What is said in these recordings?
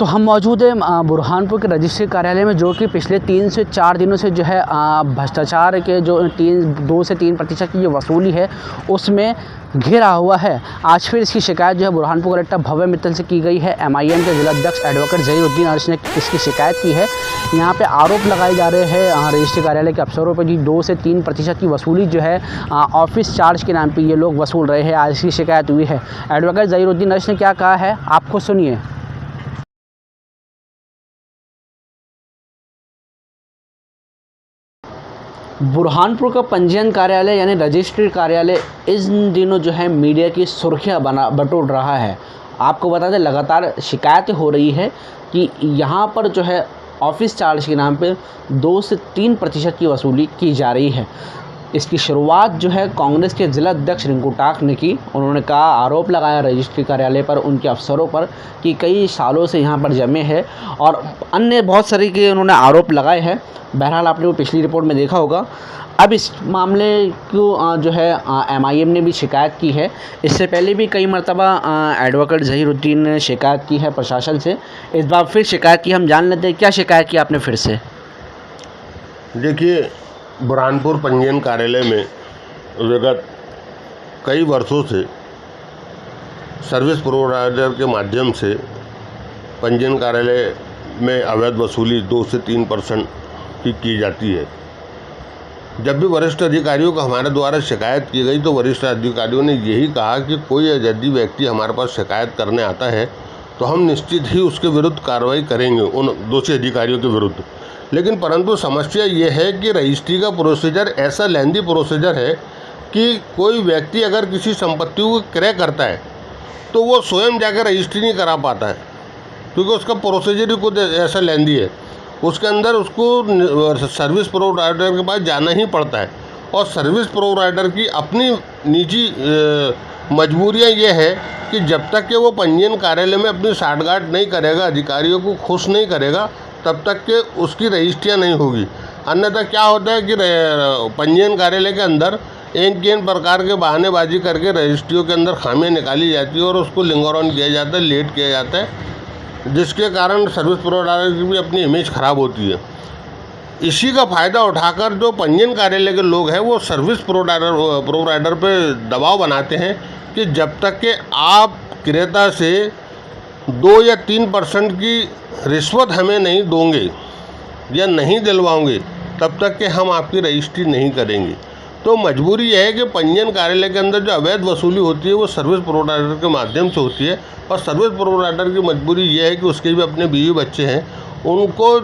तो हम मौजूद हैं बुरहानपुर के रजिस्ट्री कार्यालय में, जो कि पिछले 3 से 4 दिनों से जो है भ्रष्टाचार के जो 2 से 3% की जो वसूली है उसमें घिरा हुआ है। आज फिर इसकी शिकायत जो है बुरहानपुर कलेक्टर भव्य मित्तल से की गई है। MIM के जिलाध्यक्ष एडवोकेट ज़हीरुद्दीन अर्श ने इसकी शिकायत की है। यहाँ पे आरोप लगाए जा रहे हैं रजिस्ट्री कार्यालय के अफसरों पर कि 2 से 3% की वसूली जो है ऑफिस चार्ज के नाम पे ये लोग वसूल रहे हैं। आज इसकी शिकायत हुई है। एडवोकेट ज़हीरुद्दीन अर्श ने क्या कहा है आप खुद सुनिए। बुरहानपुर का पंजीयन कार्यालय यानी रजिस्ट्री कार्यालय इन दिनों जो है मीडिया की सुर्खियां बटोर रहा है। आपको बता दें, लगातार शिकायतें हो रही है कि यहाँ पर जो है ऑफिस चार्ज के नाम पे 2 से 3% की वसूली की जा रही है। इसकी शुरुआत जो है कांग्रेस के जिला अध्यक्ष रिंकू टाक ने की। उन्होंने कहा, आरोप लगाया रजिस्ट्री कार्यालय पर, उनके अफसरों पर कि कई सालों से यहाँ पर जमे हैं और अन्य बहुत सारे के उन्होंने आरोप लगाए हैं। बहरहाल आपने वो पिछली रिपोर्ट में देखा होगा। अब इस मामले को जो है MIM ने भी शिकायत की है। इससे पहले भी कई मरतबा एडवोकेट ज़हीरुद्दीन ने शिकायत की है प्रशासन से। इस बार फिर शिकायत की। हम जान लेते हैं क्या शिकायत की आपने फिर से। देखिए, बुरहानपुर पंजीयन कार्यालय में विगत कई वर्षों से सर्विस प्रोवाइडर के माध्यम से पंजीयन कार्यालय में अवैध वसूली 2 से 3% की जाती है। जब भी वरिष्ठ अधिकारियों को हमारे द्वारा शिकायत की गई तो वरिष्ठ अधिकारियों ने यही कहा कि कोई यदि व्यक्ति हमारे पास शिकायत करने आता है तो हम निश्चित ही उसके विरुद्ध कार्रवाई करेंगे, उन दोषी अधिकारियों के विरुद्ध। लेकिन परंतु समस्या ये है कि रजिस्ट्री का प्रोसीजर ऐसा लेंदी प्रोसीजर है कि कोई व्यक्ति अगर किसी संपत्ति को क्रय करता है तो वो स्वयं जाकर रजिस्ट्री नहीं करा पाता है, क्योंकि उसका प्रोसीजर ही खुद ऐसा लेंदी है। उसके अंदर उसको सर्विस प्रोवाइडर के पास जाना ही पड़ता है और सर्विस प्रोवाइडर की अपनी निजी मजबूरियां ये है कि जब तक कि वो पंजीयन कार्यालय में अपनी साठगांठ नहीं करेगा, अधिकारियों को खुश नहीं करेगा, तब तक के उसकी रजिस्ट्रियाँ नहीं होगी। अन्यथा क्या होता है कि पंजीयन कार्यालय के अंदर इन प्रकार के बहानेबाजी करके रजिस्ट्रियों के अंदर खामियां निकाली जाती है और उसको लिंगर ऑन किया जाता है, लेट किया जाता है, जिसके कारण सर्विस प्रोवाइडर की भी अपनी इमेज ख़राब होती है। इसी का फ़ायदा उठाकर जो पंजीयन कार्यालय के लोग हैं वो सर्विस प्रोवाइडर पे दबाव बनाते हैं कि जब तक कि आप क्रेता से 2 या 3% की रिश्वत हमें नहीं दोगे या नहीं दिलवाओगे, तब तक कि हम आपकी रजिस्ट्री नहीं करेंगे। तो मजबूरी यह है कि पंजीयन कार्यालय के अंदर जो अवैध वसूली होती है वो सर्विस प्रोवाइडर के माध्यम से होती है और सर्विस प्रोवाइडर की मजबूरी यह है कि उसके भी अपने बीवी बच्चे हैं, उनको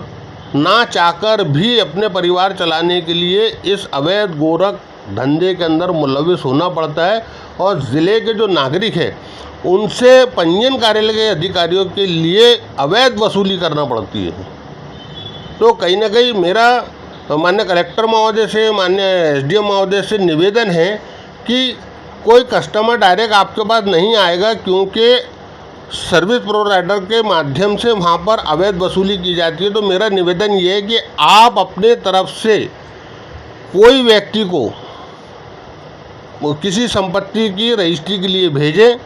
ना चाहकर भी अपने परिवार चलाने के लिए इस अवैध गोरख धंधे के अंदर मुलविस होना पड़ता है और ज़िले के जो नागरिक हैं उनसे पंजीयन कार्यालय के अधिकारियों के लिए अवैध वसूली करना पड़ती है। तो कहीं ना कहीं मेरा माननीय कलेक्टर महोदय से, माननीय SDM महोदय से निवेदन है कि कोई कस्टमर डायरेक्ट आपके पास नहीं आएगा, क्योंकि सर्विस प्रोवाइडर के माध्यम से वहाँ पर अवैध वसूली की जाती है। तो मेरा निवेदन ये है कि आप अपने तरफ से कोई व्यक्ति को किसी संपत्ति की रजिस्ट्री के लिए भेजें,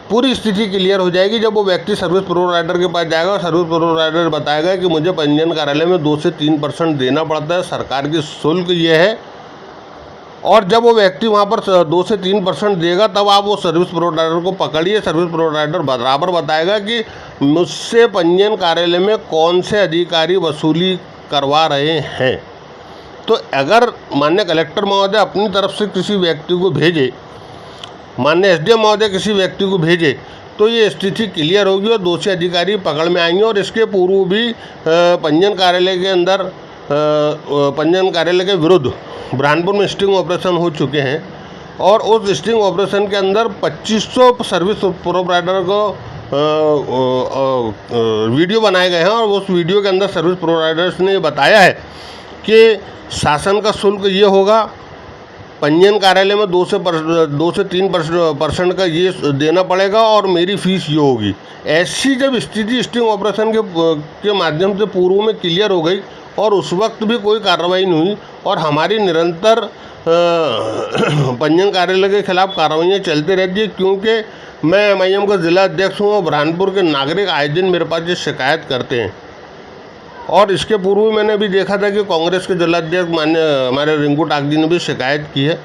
पूरी स्थिति क्लियर हो जाएगी। जब वो व्यक्ति सर्विस प्रोवाइडर के पास जाएगा, सर्विस प्रोवाइडर बताएगा कि मुझे पंजीयन कार्यालय में 2 से 3% देना पड़ता है, सरकार की शुल्क ये है, और जब वो व्यक्ति वहाँ पर 2 से 3% देगा तब आप वो सर्विस प्रोवाइडर को पकड़िए। सर्विस प्रोवाइडर बराबर बताएगा कि मुझसे पंजीयन कार्यालय में कौन से अधिकारी वसूली करवा रहे हैं। तो अगर माननीय कलेक्टर महोदय अपनी तरफ से किसी व्यक्ति को भेजे, माननीय SDM महोदय किसी व्यक्ति को भेजे, तो ये स्थिति क्लियर होगी और दोषी अधिकारी पकड़ में आएंगे। और इसके पूर्व भी पंजीयन कार्यालय के अंदर पंजीयन कार्यालय के विरुद्ध बुरहानपुर में स्टिंग ऑपरेशन हो चुके हैं और उस स्टिंग ऑपरेशन के अंदर 2500 सर्विस प्रोवाइडर को वीडियो बनाए गए हैं और उस वीडियो के अंदर सर्विस प्रोवाइडर्स ने बताया है कि शासन का शुल्क ये होगा, पंजीयन कार्यालय में 2 से 3% का ये देना पड़ेगा और मेरी फीस ये होगी। ऐसी जब स्थिति स्टिंग ऑपरेशन के माध्यम से पूर्व में क्लियर हो गई और उस वक्त भी कोई कार्रवाई नहीं हुई और हमारी निरंतर पंजीयन कार्यालय के खिलाफ कार्रवाइयाँ चलती रहती है, क्योंकि मैं एमआईएम का ज़िला अध्यक्ष हूँ और बुरहानपुर के नागरिक आए दिन मेरे पास ये शिकायत करते हैं। और इसके पूर्व मैंने भी देखा था कि कांग्रेस के जिलाध्यक्ष माननीय हमारे रिंकू टाकजी ने भी शिकायत की है।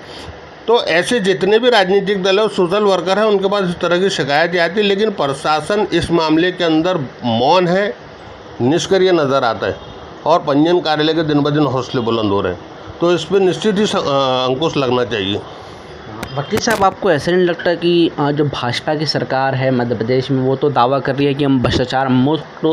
तो ऐसे जितने भी राजनीतिक दल और सोशल वर्कर हैं उनके पास इस तरह की शिकायत आती है, लेकिन प्रशासन इस मामले के अंदर मौन है, निष्क्रिय नज़र आता है और पंजीयन कार्यालय के दिन ब दिन हौसले बुलंद हो रहे हैं। तो इस पर निश्चित ही अंकुश लगना चाहिए। वकील साहब, आपको ऐसा नहीं लगता कि जो भाजपा की सरकार है मध्य प्रदेश में, वो तो दावा कर रही है कि हम भ्रष्टाचार मुक्त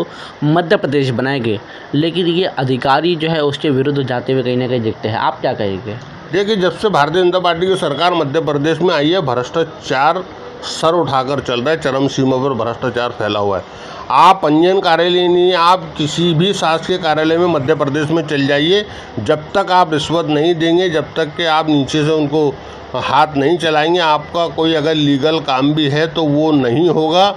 मध्य प्रदेश बनाएंगे, लेकिन ये अधिकारी जो है उसके विरुद्ध जाते हुए कहीं ना कहीं दिखते हैं, आप क्या कहेंगे? देखिए, जब से भारतीय जनता पार्टी की सरकार मध्य प्रदेश में आई है, भ्रष्टाचार सर उठाकर चल रहा है, चरम सीमा पर भ्रष्टाचार फैला हुआ है। आप पंजीयन कार्यालय नहीं, आप किसी भी शासकीय कार्यालय में मध्य प्रदेश में चल जाइए, जब तक आप रिश्वत नहीं देंगे, जब तक कि आप नीचे से उनको हाथ नहीं चलाएंगे, आपका कोई अगर लीगल काम भी है तो वो नहीं होगा।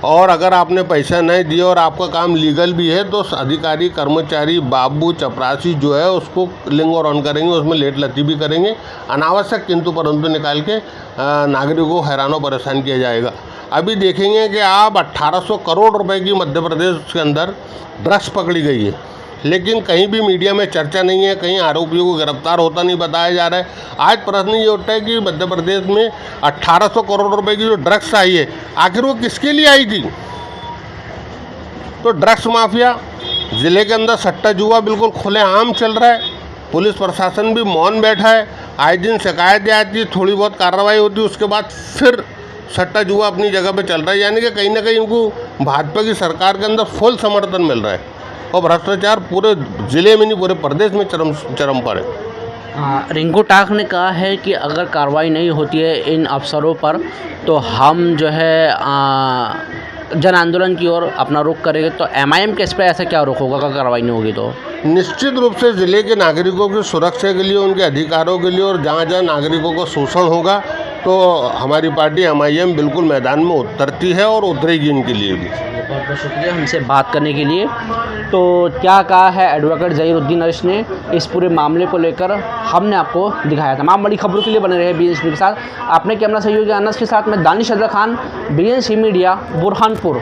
और अगर आपने पैसा नहीं दिया और आपका काम लीगल भी है तो अधिकारी, कर्मचारी, बाबू, चपरासी जो है उसको लिंग और ऑन करेंगे, उसमें लेट लती भी करेंगे, अनावश्यक किंतु परंतु निकाल के नागरिकों को हैरान और परेशान किया जाएगा। अभी देखेंगे कि आप 1800 करोड़ रुपए की मध्य प्रदेश के अंदर ड्रग्स पकड़ी गई है, लेकिन कहीं भी मीडिया में चर्चा नहीं है, कहीं आरोपियों को गिरफ्तार होता नहीं बताया जा रहा है। आज प्रश्न ये उठता है कि मध्य प्रदेश में 1800 करोड़ रुपए की जो ड्रग्स आई है, आखिर वो किसके लिए आई थी? तो ड्रग्स माफिया, ज़िले के अंदर सट्टा जुआ बिल्कुल खुलेआम चल रहा है, पुलिस प्रशासन भी मौन बैठा है, आए दिन शिकायतें आती है, थोड़ी बहुत कार्रवाई होती है, उसके बाद फिर सट्टा जुआ अपनी जगह पे चल रहा है। यानी कि कहीं ना कहीं इनको भाजपा की सरकार के अंदर फुल समर्थन मिल रहा है और भ्रष्टाचार पूरे ज़िले में नहीं पूरे प्रदेश में चरम पर है। रिंकू टाक ने कहा है कि अगर कार्रवाई नहीं होती है इन अफसरों पर तो हम जो है जन आंदोलन की ओर अपना रुख करेंगे। तो एमआईएम के इस पर ऐसा क्या रुख होगा अगर कार्रवाई नहीं होगी? तो निश्चित रूप से ज़िले के नागरिकों की सुरक्षा के लिए, उनके अधिकारों के लिए और जहाँ जहाँ नागरिकों का शोषण होगा तो हमारी पार्टी एमआईएम बिल्कुल मैदान में उतरती है और उतरेगी इनके लिए भी। बहुत बहुत शुक्रिया हमसे बात करने के लिए। तो क्या कहा है एडवोकेट ज़हीरुद्दीन अरश ने इस पूरे मामले को लेकर, हमने आपको दिखाया। तमाम बड़ी खबरों के लिए बने रहे BNC के साथ। अपने कैमरा सहयोगी अनस के साथ मैं Danish other Khan, BNC media, Burhanpur.